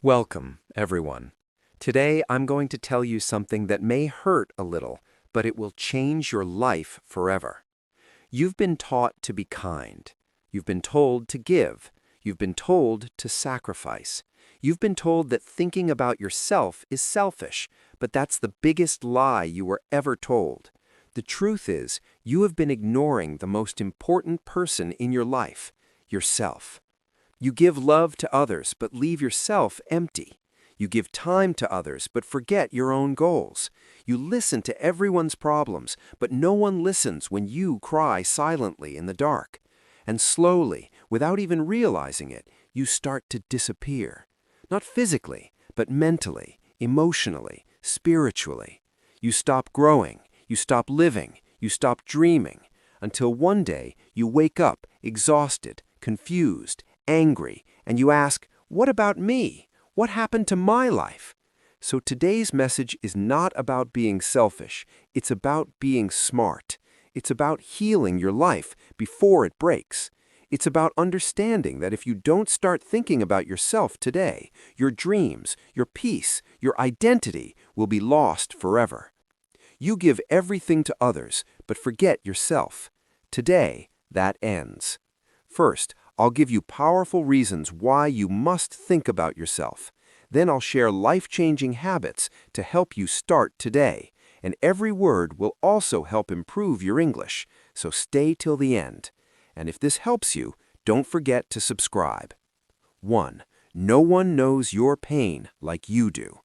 Welcome, everyone. Today I'm going to tell you something that may hurt a little, but it will change your life forever. You've been taught to be kind. You've been told to give. You've been told to sacrifice. You've been told that thinking about yourself is selfish, but that's the biggest lie you were ever told. The truth is, you have been ignoring the most important person in your life, yourself. You give love to others, but leave yourself empty. You give time to others, but forget your own goals. You listen to everyone's problems, but no one listens when you cry silently in the dark. And slowly, without even realizing it, you start to disappear. Not physically, but mentally, emotionally, spiritually. You stop growing, you stop living, you stop dreaming, until one day you wake up exhausted, confused, angry, and you ask, "What about me? What happened to my life?" So today's message is not about being selfish. It's about being smart. It's about healing your life before it breaks. It's about understanding that if you don't start thinking about yourself today, your dreams, your peace, your identity will be lost forever. You give everything to others, but forget yourself. Today, that ends. First, I'll give you powerful reasons why you must think about yourself. Then I'll share life-changing habits to help you start today. And every word will also help improve your English, so stay till the end. And if this helps you, don't forget to subscribe. 1. No one knows your pain like you do.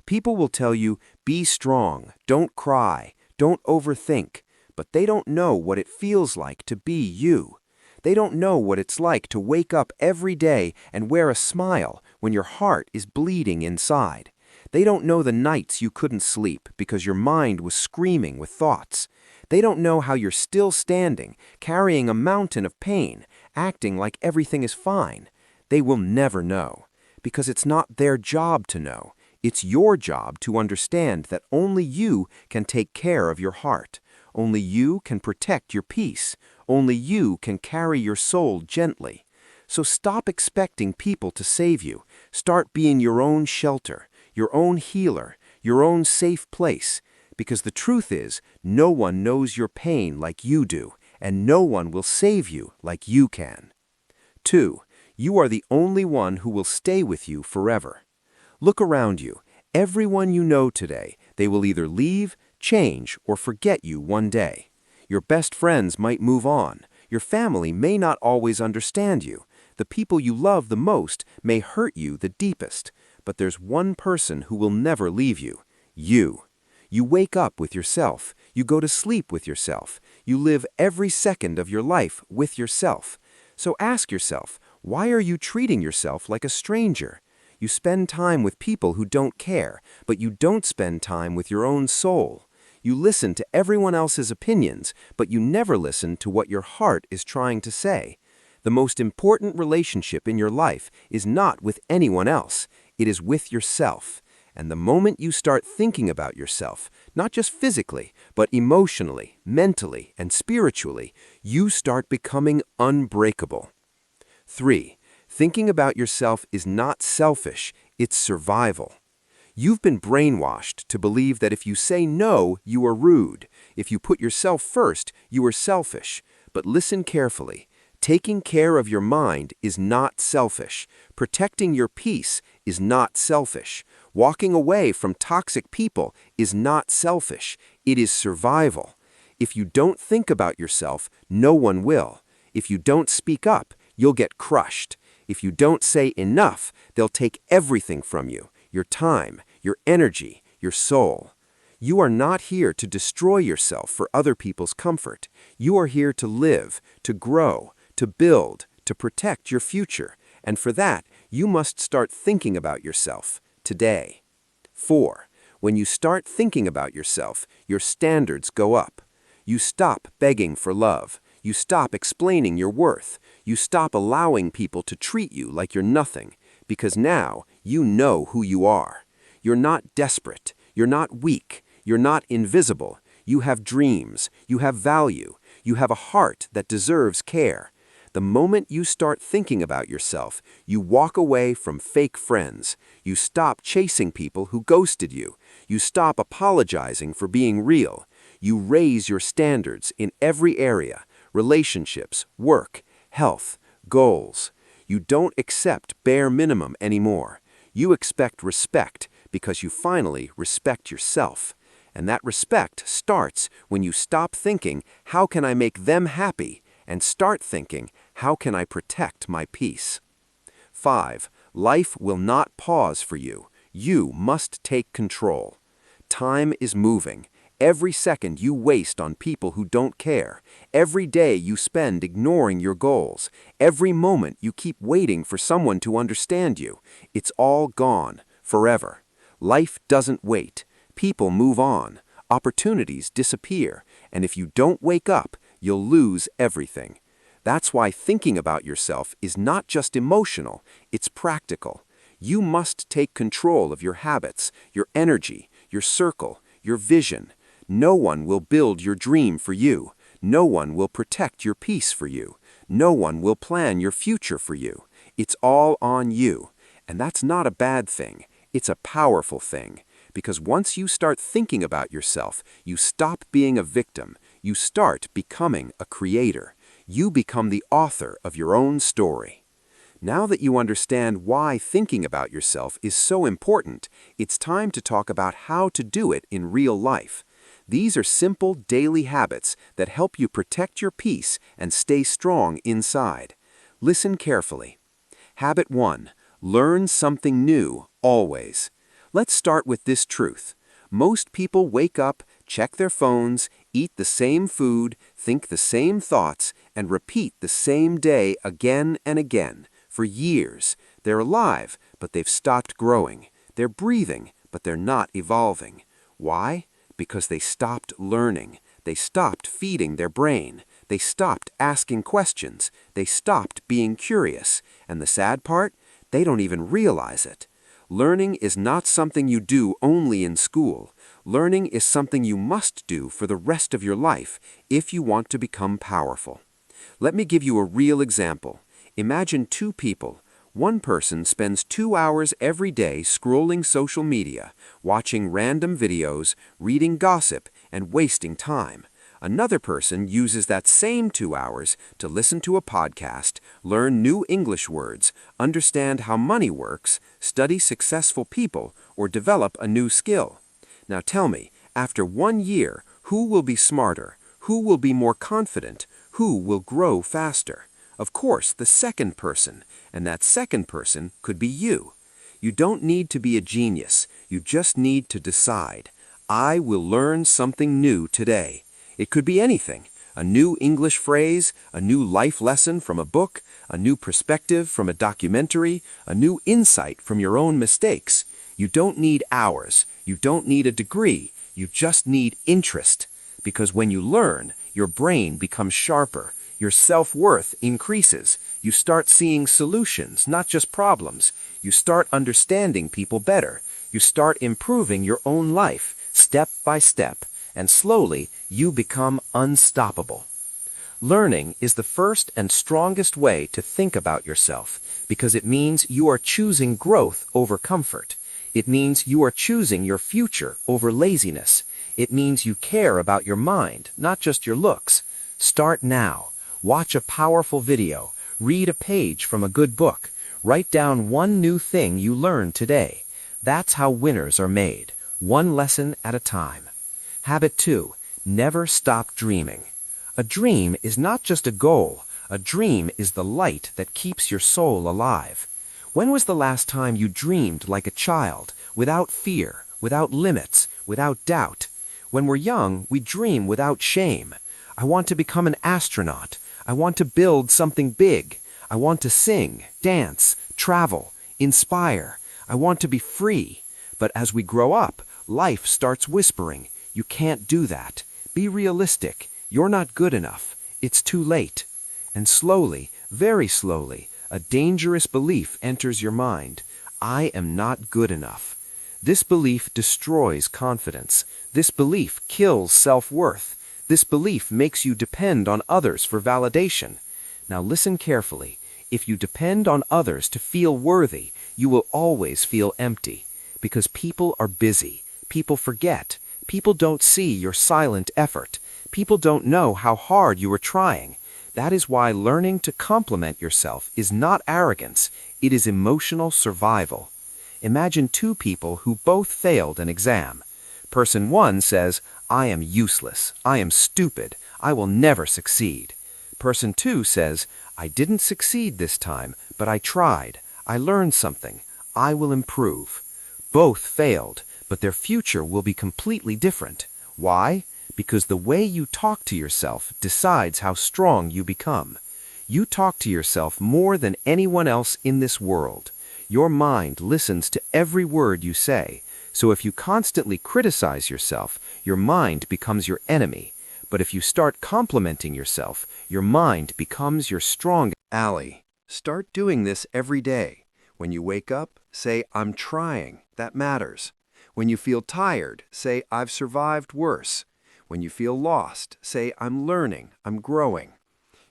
People will tell you, be strong, don't cry, don't overthink, but they don't know what it feels like to be you. They don't know what it's like to wake up every day and wear a smile when your heart is bleeding inside. They don't know the nights you couldn't sleep because your mind was screaming with thoughts. They don't know how you're still standing, carrying a mountain of pain, acting like everything is fine. They will never know, because it's not their job to know. It's your job to understand that only you can take care of your heart. Only you can protect your peace. Only you can carry your soul gently. So stop expecting people to save you. Start being your own shelter, your own healer, your own safe place. Because the truth is, no one knows your pain like you do, and no one will save you like you can. 2. You are the only one who will stay with you forever. Look around you. Everyone you know today, they will either leave, change, or forget you one day. Your best friends might move on. Your family may not always understand you. The people you love the most may hurt you the deepest. But there's one person who will never leave you. You. You wake up with yourself. You go to sleep with yourself. You live every second of your life with yourself. So ask yourself, why are you treating yourself like a stranger? You spend time with people who don't care, but you don't spend time with your own soul. You listen to everyone else's opinions, but you never listen to what your heart is trying to say. The most important relationship in your life is not with anyone else. It is with yourself. And the moment you start thinking about yourself, not just physically, but emotionally, mentally, and spiritually, you start becoming unbreakable. 3. Thinking about yourself is not selfish, it's survival. You've been brainwashed to believe that if you say no, you are rude. If you put yourself first, you are selfish. But listen carefully. Taking care of your mind is not selfish. Protecting your peace is not selfish. Walking away from toxic people is not selfish. It is survival. If you don't think about yourself, no one will. If you don't speak up, you'll get crushed. If you don't say enough, they'll take everything from you. Your time, your energy, your soul. You are not here to destroy yourself for other people's comfort. You are here to live, to grow, to build, to protect your future. And for that, you must start thinking about yourself today. 4. When you start thinking about yourself, your standards go up. You stop begging for love. You stop explaining your worth. You stop allowing people to treat you like you're nothing. Because now you know who you are. You're not desperate. You're not weak. You're not invisible. You have dreams. You have value. You have a heart that deserves care. The moment you start thinking about yourself, you walk away from fake friends. You stop chasing people who ghosted you. You stop apologizing for being real. You raise your standards in every area: relationships, work, health, goals. You don't accept bare minimum anymore. You expect respect because you finally respect yourself. And that respect starts when you stop thinking, how can I make them happy? And start thinking, how can I protect my peace? 5. Life will not pause for you. You must take control. Time is moving. Every second you waste on people who don't care, every day you spend ignoring your goals, every moment you keep waiting for someone to understand you, it's all gone, forever. Life doesn't wait. People move on. Opportunities disappear. And if you don't wake up, you'll lose everything. That's why thinking about yourself is not just emotional, it's practical. You must take control of your habits, your energy, your circle, your vision. No one will build your dream for you. No one will protect your peace for you. No one will plan your future for you. It's all on you. And that's not a bad thing. It's a powerful thing. Because once you start thinking about yourself, you stop being a victim. You start becoming a creator. You become the author of your own story. Now that you understand why thinking about yourself is so important, it's time to talk about how to do it in real life. These are simple daily habits that help you protect your peace and stay strong inside. Listen carefully. Habit 1. Learn something new, always. Let's start with this truth. Most people wake up, check their phones, eat the same food, think the same thoughts, and repeat the same day again and again, for years. They're alive, but they've stopped growing. They're breathing, but they're not evolving. Why? Because they stopped learning. They stopped feeding their brain. They stopped asking questions. They stopped being curious. And the sad part? They don't even realize it. Learning is not something you do only in school. Learning is something you must do for the rest of your life if you want to become powerful. Let me give you a real example. Imagine two people. One person spends 2 hours every day scrolling social media, watching random videos, reading gossip, and wasting time. Another person uses that same 2 hours to listen to a podcast, learn new English words, understand how money works, study successful people, or develop a new skill. Now tell me, after 1 year, who will be smarter? Who will be more confident? Who will grow faster? Of course, the second person, and that second person could be you. You don't need to be a genius. You just need to decide. I will learn something new today. It could be anything. A new English phrase, a new life lesson from a book, a new perspective from a documentary, a new insight from your own mistakes. You don't need hours. You don't need a degree. You just need interest. Because when you learn, your brain becomes sharper. Your self-worth increases. You start seeing solutions, not just problems. You start understanding people better. You start improving your own life, step by step, and slowly you become unstoppable. Learning is the first and strongest way to think about yourself because it means you are choosing growth over comfort. It means you are choosing your future over laziness. It means you care about your mind, not just your looks. Start now. Watch a powerful video, read a page from a good book, write down one new thing you learned today. That's how winners are made, one lesson at a time. Habit 2. Never stop dreaming. A dream is not just a goal. A dream is the light that keeps your soul alive. When was the last time you dreamed like a child, without fear, without limits, without doubt? When we're young, we dream without shame. I want to become an astronaut. I want to build something big. I want to sing, dance, travel, inspire. I want to be free. But as we grow up, life starts whispering, you can't do that. Be realistic. You're not good enough. It's too late. And slowly, very slowly, a dangerous belief enters your mind. I am not good enough. This belief destroys confidence. This belief kills self-worth. This belief makes you depend on others for validation. Now listen carefully. If you depend on others to feel worthy, you will always feel empty. Because people are busy. People forget. People don't see your silent effort. People don't know how hard you are trying. That is why learning to compliment yourself is not arrogance. It is emotional survival. Imagine two people who both failed an exam. Person one says, "I am useless. I am stupid. I will never succeed." Person two says, "I didn't succeed this time, but I tried. I learned something. I will improve." Both failed, but their future will be completely different. Why? Because the way you talk to yourself decides how strong you become. You talk to yourself more than anyone else in this world. Your mind listens to every word you say. So if you constantly criticize yourself, your mind becomes your enemy. But if you start complimenting yourself, your mind becomes your strong ally. Start doing this every day. When you wake up, say, "I'm trying." That matters. When you feel tired, say, "I've survived worse." When you feel lost, say, "I'm learning, I'm growing."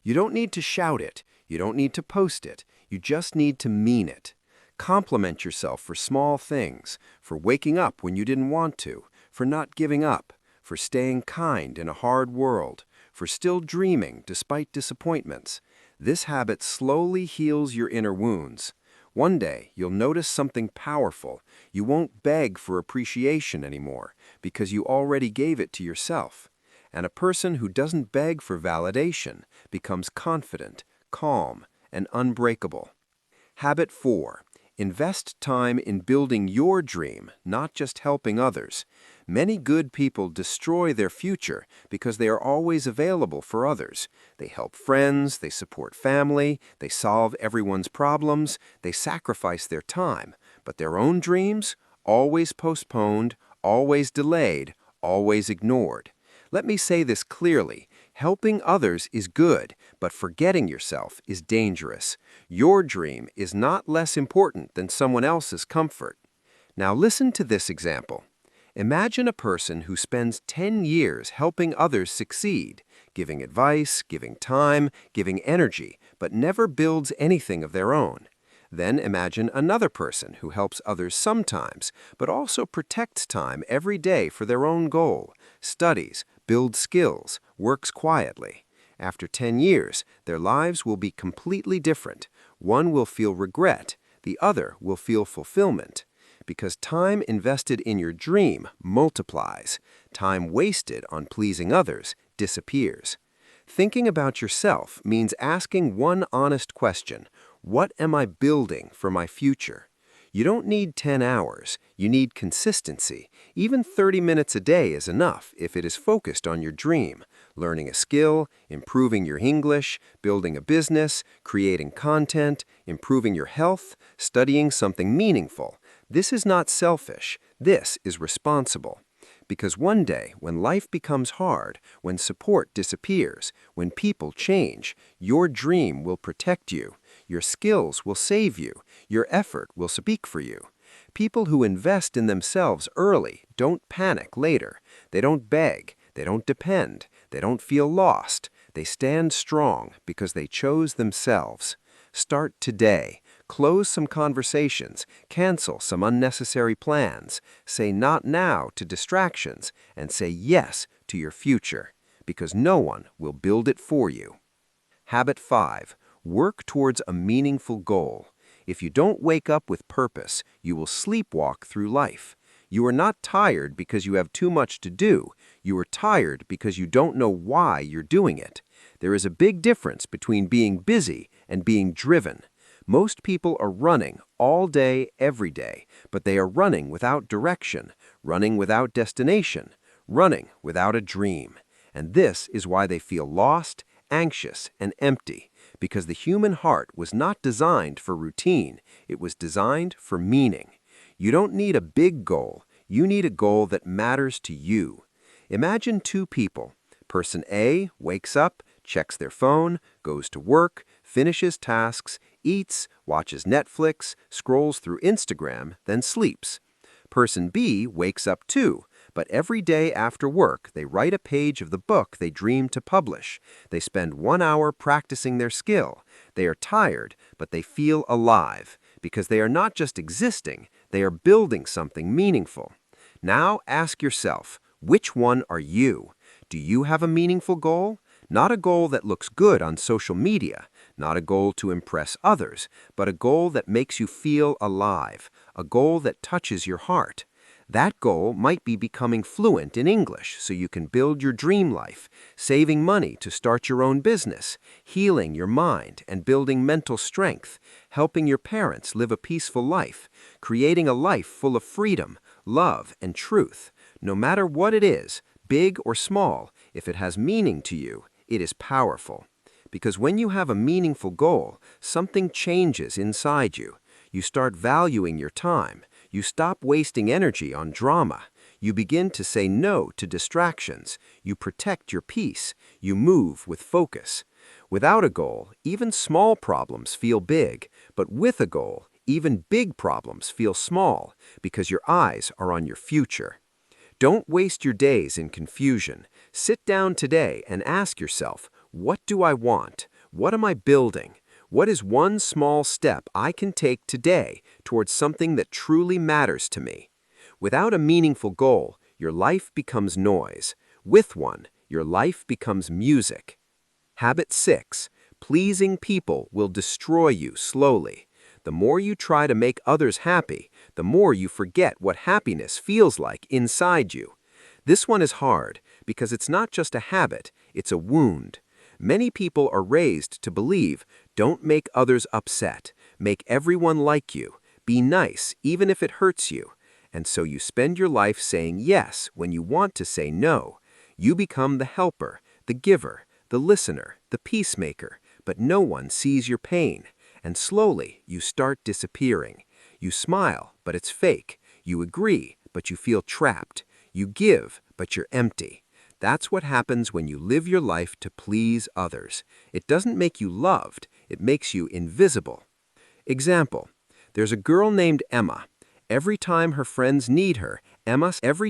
You don't need to shout it. You don't need to post it. You just need to mean it. Compliment yourself for small things, for waking up when you didn't want to, for not giving up, for staying kind in a hard world, for still dreaming despite disappointments. This habit slowly heals your inner wounds. One day, you'll notice something powerful. You won't beg for appreciation anymore because you already gave it to yourself. And a person who doesn't beg for validation becomes confident, calm, and unbreakable. Habit 4. Invest time in building your dream, not just helping others. Many good people destroy their future because they are always available for others. They help friends, they support family, they solve everyone's problems, they sacrifice their time. But their own dreams? Always postponed, always delayed, always ignored. Let me say this clearly. Helping others is good, but forgetting yourself is dangerous. Your dream is not less important than someone else's comfort. Now listen to this example. Imagine a person who spends 10 years helping others succeed, giving advice, giving time, giving energy, but never builds anything of their own. Then imagine another person who helps others sometimes, but also protects time every day for their own goal, studies, builds skills, works quietly. After 10 years, their lives will be completely different. One will feel regret, the other will feel fulfillment. Because time invested in your dream multiplies. Time wasted on pleasing others disappears. Thinking about yourself means asking one honest question. What am I building for my future? You don't need 10 hours. You need consistency. Even 30 minutes a day is enough if it is focused on your dream. Learning a skill, improving your English, building a business, creating content, improving your health, studying something meaningful. This is not selfish. This is responsible. Because one day, when life becomes hard, when support disappears, when people change, your dream will protect you. Your skills will save you. Your effort will speak for you. People who invest in themselves early don't panic later. They don't beg. They don't depend. They don't feel lost. They stand strong because they chose themselves. Start today. Close some conversations, cancel some unnecessary plans, say not now to distractions, and say yes to your future, because no one will build it for you. Habit 5. Work towards a meaningful goal. If you don't wake up with purpose, you will sleepwalk through life. You are not tired because you have too much to do. You are tired because you don't know why you're doing it. There is a big difference between being busy and being driven. Most people are running all day, every day, but they are running without direction, running without destination, running without a dream. And this is why they feel lost, anxious, and empty, because the human heart was not designed for routine. It was designed for meaning. You don't need a big goal. You need a goal that matters to you. Imagine two people. Person A wakes up, checks their phone, goes to work, finishes tasks, eats, watches Netflix, scrolls through Instagram, then sleeps. Person B wakes up too, But every day after work, they write a page of the book they dream to publish. They spend 1 hour practicing their skill. They are tired, but they feel alive, because they are not just existing, they are building something meaningful. Now ask yourself, which one are you? Do you have a meaningful goal? Not a goal that looks good on social media, not a goal to impress others, but a goal that makes you feel alive, a goal that touches your heart. That goal might be becoming fluent in English so you can build your dream life, saving money to start your own business, healing your mind and building mental strength, helping your parents live a peaceful life, creating a life full of freedom, love, and truth. No matter what it is, big or small, if it has meaning to you, it is powerful. Because when you have a meaningful goal, something changes inside you. You start valuing your time. You stop wasting energy on drama. You begin to say no to distractions. You protect your peace. You move with focus. Without a goal, even small problems feel big. But with a goal, even big problems feel small because your eyes are on your future. Don't waste your days in confusion. Sit down today and ask yourself, what do I want? What am I building? What is one small step I can take today towards something that truly matters to me? Without a meaningful goal, your life becomes noise. With one, your life becomes music. Habit 6. Pleasing people will destroy you slowly. The more you try to make others happy, the more you forget what happiness feels like inside you. This one is hard because it's not just a habit, it's a wound. Many people are raised to believe, don't make others upset, make everyone like you, be nice even if it hurts you. And so you spend your life saying yes when you want to say no. You become the helper, the giver, the listener, the peacemaker, but no one sees your pain. And slowly, you start disappearing. You smile, but it's fake. You agree, but you feel trapped. You give, but you're empty. That's what happens when you live your life to please others. It doesn't make you loved, it makes you invisible. Example, there's a girl named Emma. Every time her friends need her, Emma says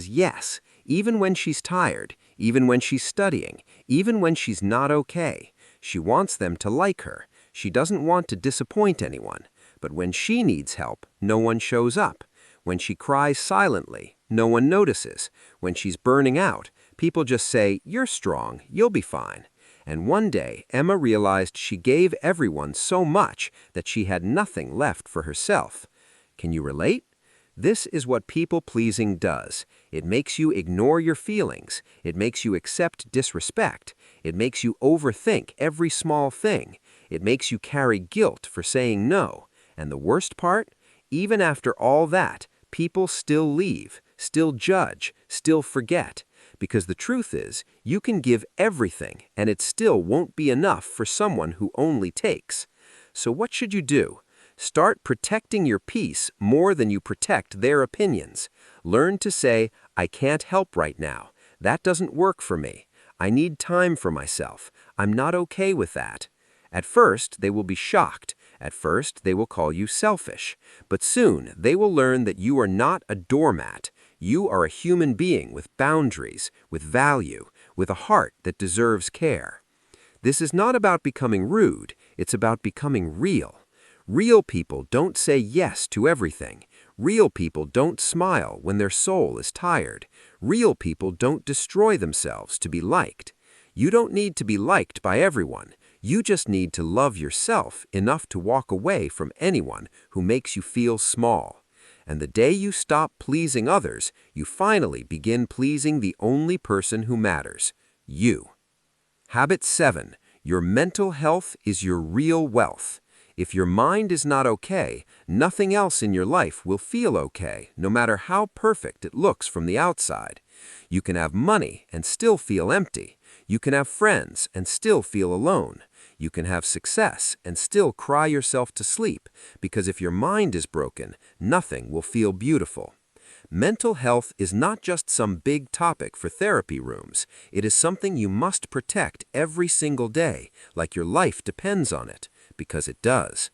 yes, even when she's tired, even when she's studying, even when she's not okay. She wants them to like her. She doesn't want to disappoint anyone. But when she needs help, no one shows up. When she cries silently, no one notices. When she's burning out, people just say, "You're strong, you'll be fine." And one day, Emma realized she gave everyone so much that she had nothing left for herself. Can you relate? This is what people-pleasing does. It makes you ignore your feelings. It makes you accept disrespect. It makes you overthink every small thing. It makes you carry guilt for saying no. And the worst part? Even after all that, people still leave, still judge, still forget. Because the truth is, you can give everything, and it still won't be enough for someone who only takes. So what should you do? Start protecting your peace more than you protect their opinions. Learn to say, "I can't help right now. That doesn't work for me. I need time for myself. I'm not okay with that." At first, they will be shocked. At first, they will call you selfish. But soon, they will learn that you are not a doormat. You are a human being with boundaries, with value, with a heart that deserves care. This is not about becoming rude. It's about becoming real. Real people don't say yes to everything. Real people don't smile when their soul is tired. Real people don't destroy themselves to be liked. You don't need to be liked by everyone. You just need to love yourself enough to walk away from anyone who makes you feel small. And the day you stop pleasing others, you finally begin pleasing the only person who matters, you. Habit 7. Your mental health is your real wealth. If your mind is not okay, nothing else in your life will feel okay, no matter how perfect it looks from the outside. You can have money and still feel empty. You can have friends and still feel alone. You can have success and still cry yourself to sleep, because if your mind is broken, nothing will feel beautiful. Mental health is not just some big topic for therapy rooms. It is something you must protect every single day, like your life depends on it, because it does.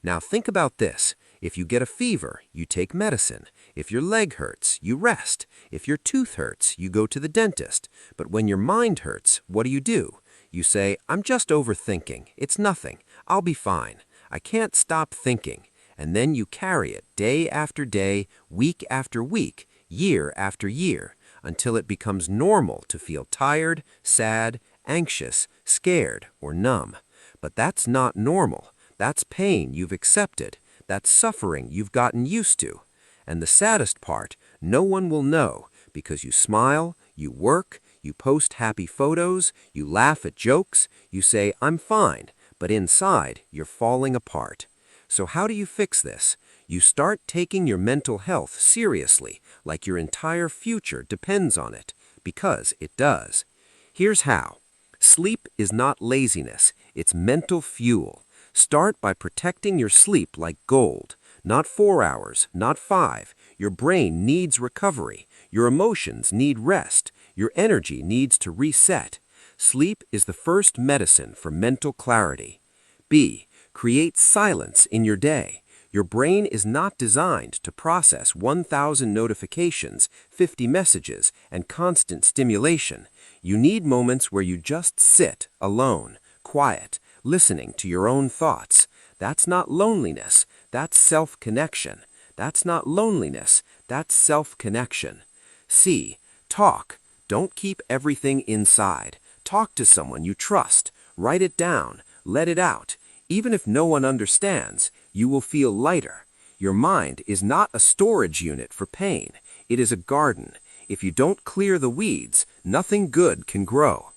Now think about this. If you get a fever, you take medicine. If your leg hurts, you rest. If your tooth hurts, you go to the dentist. But when your mind hurts, what do? You say, I'm just overthinking. It's nothing. I'll be fine. I can't stop thinking. And then you carry it day after day, week after week, year after year, until it becomes normal to feel tired, sad, anxious, scared, or numb. But that's not normal. That's pain you've accepted. That's suffering you've gotten used to. And the saddest part, no one will know, because you smile, you work, you post happy photos, you laugh at jokes, you say, I'm fine, but inside, you're falling apart. So how do you fix this? You start taking your mental health seriously, like your entire future depends on it, because it does. Here's how. Sleep is not laziness, it's mental fuel. Start by protecting your sleep like gold. Not 4 hours, not 5. Your brain needs recovery. Your emotions need rest. Your energy needs to reset. Sleep is the first medicine for mental clarity. B. Create silence in your day. Your brain is not designed to process 1,000 notifications, 50 messages, and constant stimulation. You need moments where you just sit, alone, quiet, listening to your own thoughts. That's not loneliness, that's self-connection. That's not loneliness, that's self-connection. C. Talk. Don't keep everything inside. Talk to someone you trust. Write it down. Let it out. Even if no one understands, you will feel lighter. Your mind is not a storage unit for pain. It is a garden. If you don't clear the weeds, nothing good can grow.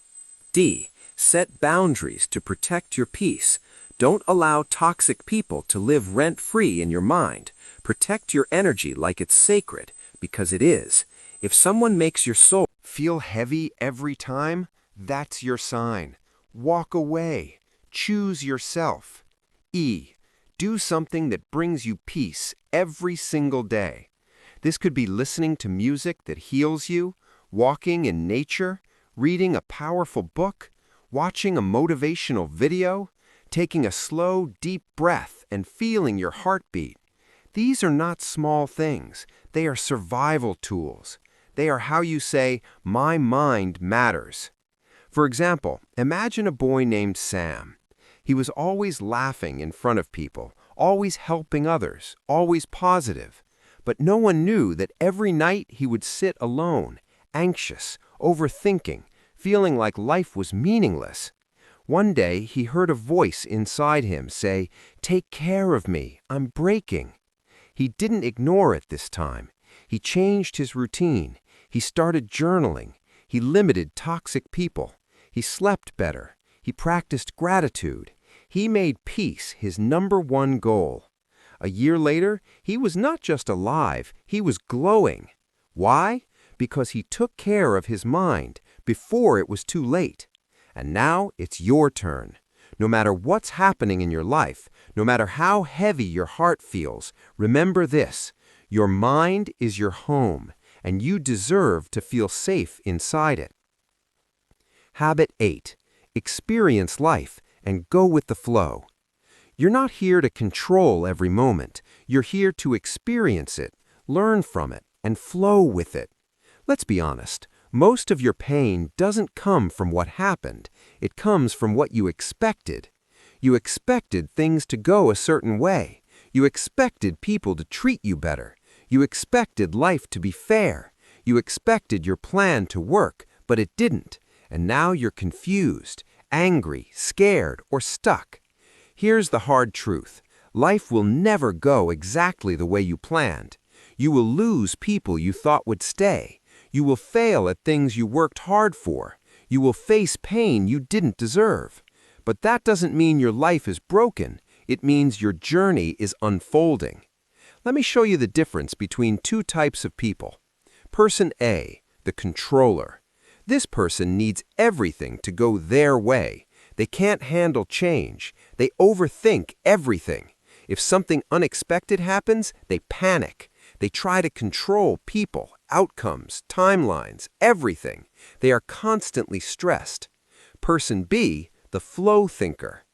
D. Set boundaries to protect your peace. Don't allow toxic people to live rent-free in your mind. Protect your energy like it's sacred, because it is. If someone makes your soul feel heavy every time, that's your sign. Walk away. Choose yourself. E. Do something that brings you peace every single day. This could be listening to music that heals you, walking in nature, reading a powerful book, watching a motivational video, taking a slow, deep breath and feeling your heartbeat. These are not small things. They are survival tools. They are how you say, my mind matters. For example, imagine a boy named Sam. He was always laughing in front of people, always helping others, always positive. But no one knew that every night he would sit alone, anxious, overthinking, feeling like life was meaningless. One day he heard a voice inside him say, "Take care of me, I'm breaking." He didn't ignore it this time. He changed his routine. He started journaling. He limited toxic people. He slept better. He practiced gratitude. He made peace his #1 goal. A year later, he was not just alive, he was glowing. Why? Because he took care of his mind before it was too late. And now it's your turn. No matter what's happening in your life, no matter how heavy your heart feels, remember this: your mind is your home, and you deserve to feel safe inside it. Habit 8. Experience life and go with the flow. You're not here to control every moment. You're here to experience it, learn from it, and flow with it. Let's be honest. Most of your pain doesn't come from what happened. It comes from what you expected. You expected things to go a certain way. You expected people to treat you better. You expected life to be fair. You expected your plan to work, but it didn't. And now you're confused, angry, scared, or stuck. Here's the hard truth. Life will never go exactly the way you planned. You will lose people you thought would stay. You will fail at things you worked hard for. You will face pain you didn't deserve. But that doesn't mean your life is broken. It means your journey is unfolding. Let me show you the difference between two types of people. Person A, the controller. This person needs everything to go their way. They can't handle change. They overthink everything. If something unexpected happens, they panic. They try to control people, outcomes, timelines, everything. They are constantly stressed. Person B, the flow thinker.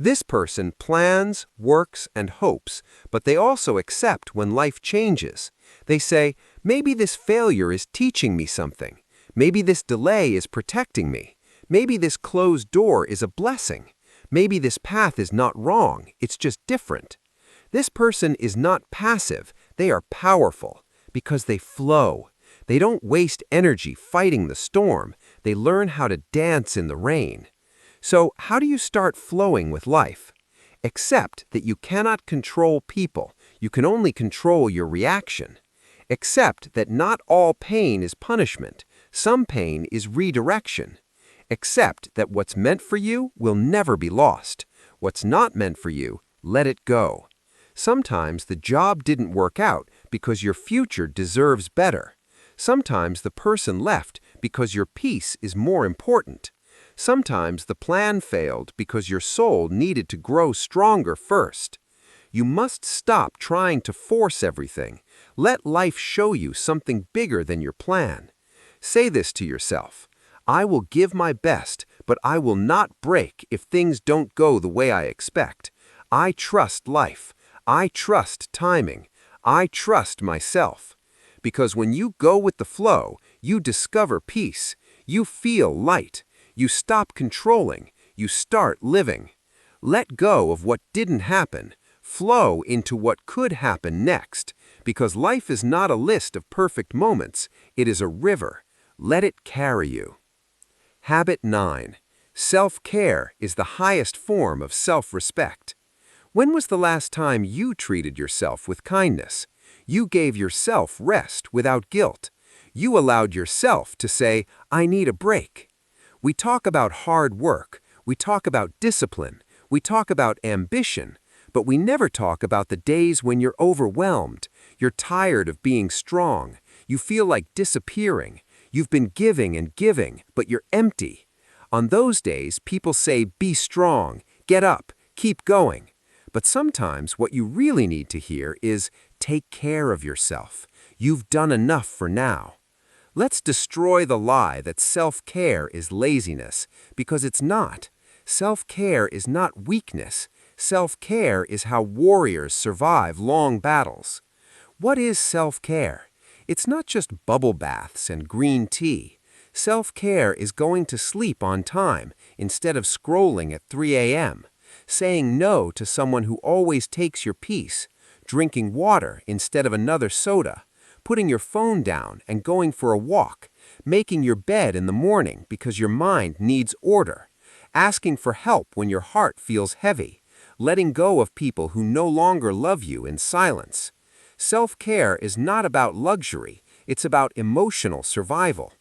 This person plans, works, and hopes, but they also accept when life changes. They say, maybe this failure is teaching me something. Maybe this delay is protecting me. Maybe this closed door is a blessing. Maybe this path is not wrong, it's just different. This person is not passive, they are powerful because they flow. They don't waste energy fighting the storm, they learn how to dance in the rain. So, how do you start flowing with life? Accept that you cannot control people, you can only control your reaction. Accept that not all pain is punishment, some pain is redirection. Accept that what's meant for you will never be lost. What's not meant for you, let it go. Sometimes the job didn't work out because your future deserves better. Sometimes the person left because your peace is more important. Sometimes the plan failed because your soul needed to grow stronger first. You must stop trying to force everything. Let life show you something bigger than your plan. Say this to yourself: I will give my best, but I will not break if things don't go the way I expect. I trust life. I trust timing. I trust myself. Because when you go with the flow, you discover peace. You feel light. You stop controlling. You start living. Let go of what didn't happen. Flow into what could happen next. Because life is not a list of perfect moments. It is a river. Let it carry you. Habit 9. Self-care is the highest form of self-respect. When was the last time you treated yourself with kindness? You gave yourself rest without guilt. You allowed yourself to say, I need a break. We talk about hard work. We talk about discipline. We talk about ambition. But we never talk about the days when you're overwhelmed. You're tired of being strong. You feel like disappearing. You've been giving and giving, but you're empty. On those days, people say, be strong, get up, keep going. But sometimes what you really need to hear is, take care of yourself. You've done enough for now. Let's destroy the lie that self-care is laziness, because it's not. Self-care is not weakness. Self-care is how warriors survive long battles. What is self-care? It's not just bubble baths and green tea. Self-care is going to sleep on time instead of scrolling at 3 a.m., saying no to someone who always takes your peace, drinking water instead of another soda, putting your phone down and going for a walk, making your bed in the morning because your mind needs order, asking for help when your heart feels heavy, letting go of people who no longer love you in silence. Self-care is not about luxury, it's about emotional survival.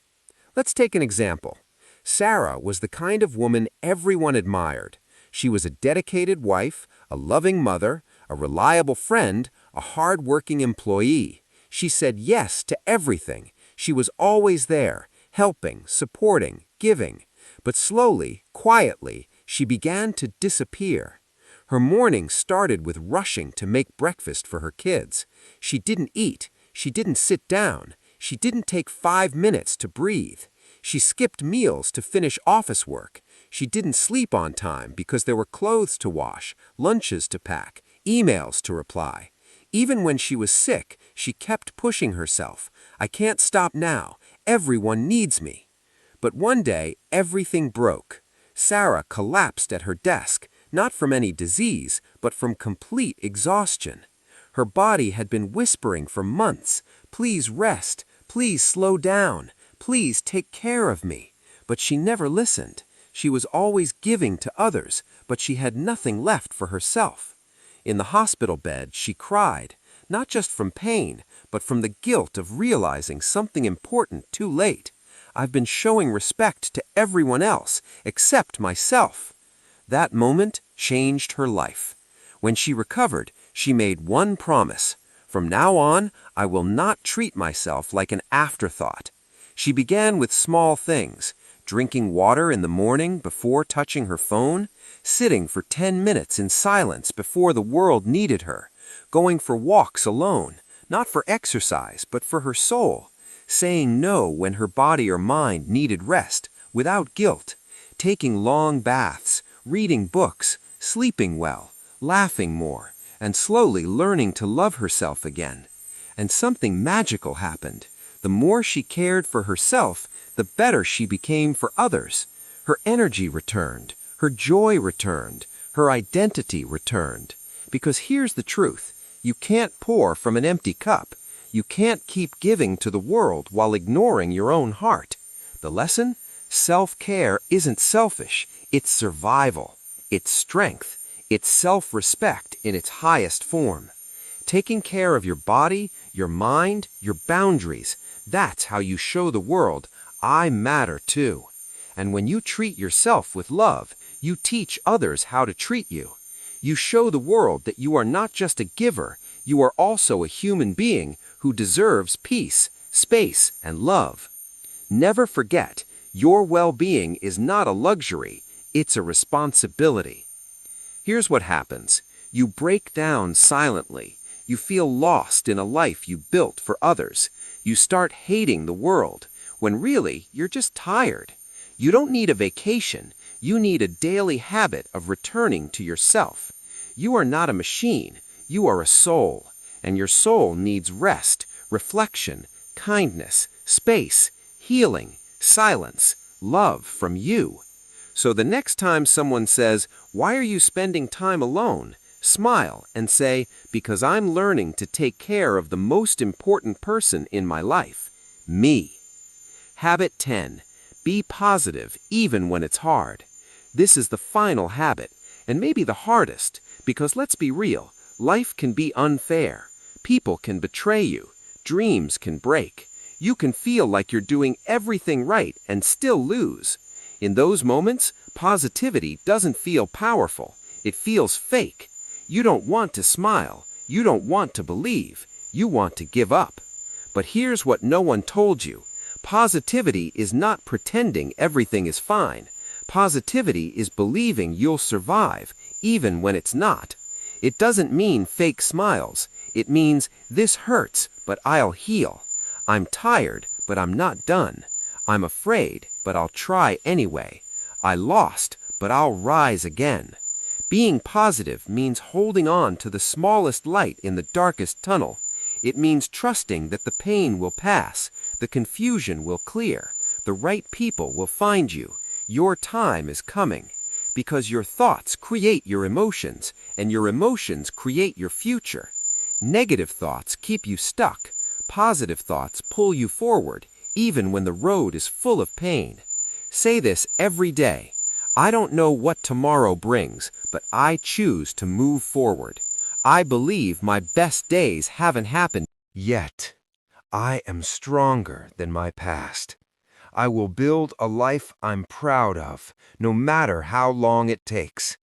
Let's take an example. Sarah was the kind of woman everyone admired. She was a dedicated wife, a loving mother, a reliable friend, a hard-working employee. She said yes to everything. She was always there, helping, supporting, giving. But slowly, quietly, she began to disappear. Her mornings started with rushing to make breakfast for her kids. She didn't eat. She didn't sit down. She didn't take 5 minutes to breathe. She skipped meals to finish office work. She didn't sleep on time because there were clothes to wash, lunches to pack, emails to reply. Even when she was sick, she kept pushing herself. I can't stop now. Everyone needs me. But one day, everything broke. Sarah collapsed at her desk, not from any disease, but from complete exhaustion. Her body had been whispering for months, please rest, please slow down, please take care of me. But she never listened. She was always giving to others, but she had nothing left for herself. In the hospital bed, she cried, not just from pain, but from the guilt of realizing something important too late. I've been showing respect to everyone else except myself. That moment changed her life. When she recovered, she made one promise. From now on, I will not treat myself like an afterthought. She began with small things, drinking water in the morning before touching her phone, sitting for 10 minutes in silence before the world needed her, going for walks alone, not for exercise, but for her soul, saying no when her body or mind needed rest, without guilt, taking long baths, reading books, sleeping well, laughing more, and slowly learning to love herself again. And something magical happened. The more she cared for herself, the better she became for others. Her energy returned, her joy returned, her identity returned. Because here's the truth: you can't pour from an empty cup. You can't keep giving to the world while ignoring your own heart. The lesson? Self-care isn't selfish, it's survival, it's strength, it's self-respect in its highest form. Taking care of your body, your mind, your boundaries, that's how you show the world, I matter too. And when you treat yourself with love, you teach others how to treat you. You show the world that you are not just a giver, you are also a human being who deserves peace, space, and love. Never forget, your well-being is not a luxury, it's a responsibility. Here's what happens. You break down silently. You feel lost in a life you built for others. You start hating the world, when really you're just tired. You don't need a vacation. You need a daily habit of returning to yourself. You are not a machine. You are a soul. And your soul needs rest, reflection, kindness, space, healing, silence, love from you. So the next time someone says, "Why are you spending time alone?" smile and say, "Because I'm learning to take care of the most important person in my life, me." Habit 10. Be positive even when it's hard. This is the final habit, and maybe the hardest, because let's be real, life can be unfair. People can betray you. Dreams can break. You can feel like you're doing everything right and still lose. In those moments, positivity doesn't feel powerful. It feels fake. You don't want to smile. You don't want to believe. You want to give up. But here's what no one told you. Positivity is not pretending everything is fine. Positivity is believing you'll survive, even when it's not. It doesn't mean fake smiles. It means, this hurts, but I'll heal. I'm tired, but I'm not done. I'm afraid, but I'll try anyway. I lost, but I'll rise again. Being positive means holding on to the smallest light in the darkest tunnel. It means trusting that the pain will pass, the confusion will clear, the right people will find you. Your time is coming. Because your thoughts create your emotions, and your emotions create your future. Negative thoughts keep you stuck. Positive thoughts pull you forward, even when the road is full of pain. Say this every day. I don't know what tomorrow brings, but I choose to move forward. I believe my best days haven't happened Yet, I am stronger than my past. I will build a life I'm proud of, no matter how long it takes.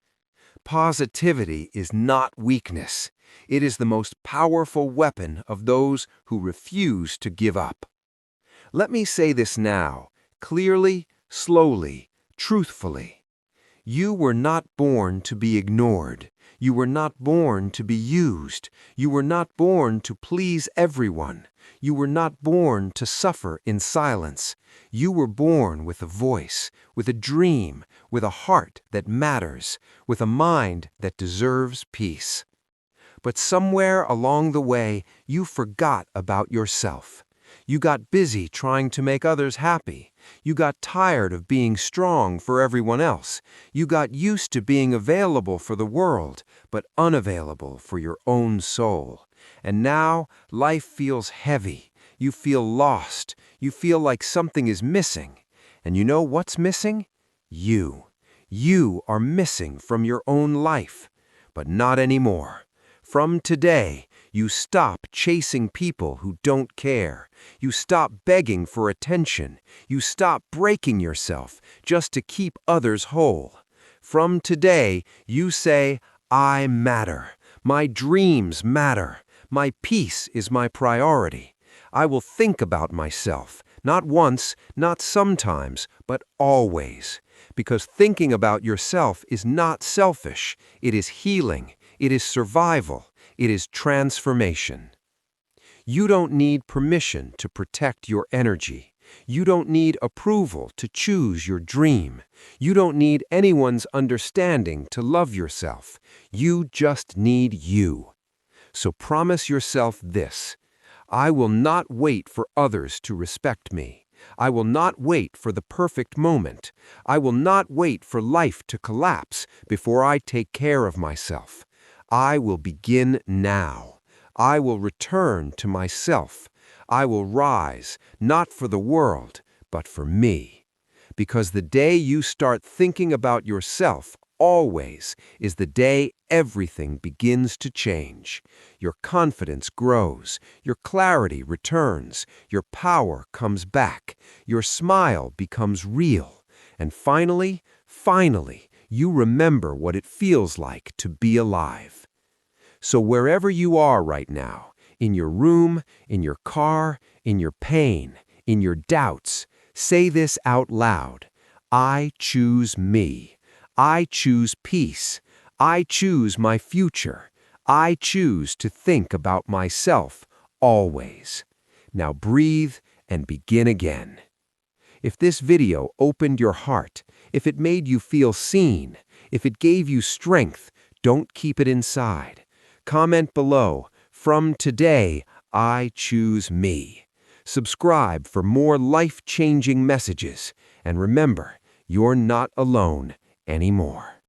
Positivity is not weakness. It is the most powerful weapon of those who refuse to give up. Let me say this now, clearly, slowly, truthfully. You were not born to be ignored. You were not born to be used. You were not born to please everyone. You were not born to suffer in silence. You were born with a voice, with a dream, with a heart that matters, with a mind that deserves peace. But somewhere along the way, you forgot about yourself. You got busy trying to make others happy. You got tired of being strong for everyone else. You got used to being available for the world, but unavailable for your own soul. And now life feels heavy. You feel lost. You feel like something is missing. And you know what's missing? You. You are missing from your own life. But not anymore. From today, you stop chasing people who don't care. You stop begging for attention. You stop breaking yourself just to keep others whole. From today, you say, I matter. My dreams matter. My peace is my priority. I will think about myself, not once, not sometimes, but always. Because thinking about yourself is not selfish. It is healing. It is survival. It is transformation. You don't need permission to protect your energy. You don't need approval to choose your dream. You don't need anyone's understanding to love yourself. You just need you. So promise yourself this: I will not wait for others to respect me. I will not wait for the perfect moment. I will not wait for life to collapse before I take care of myself. I will begin now. I will return to myself. I will rise, not for the world, but for me. Because the day you start thinking about yourself always is the day everything begins to change. Your confidence grows, your clarity returns, your power comes back, your smile becomes real, and finally, you remember what it feels like to be alive. So wherever you are right now, in your room, in your car, in your pain, in your doubts, say this out loud: I choose me. I choose peace. I choose my future. I choose to think about myself always. Now breathe and begin again. If this video opened your heart, if it made you feel seen, if it gave you strength, don't keep it inside. Comment below: from today, I choose me. Subscribe for more life-changing messages. And remember, you're not alone anymore.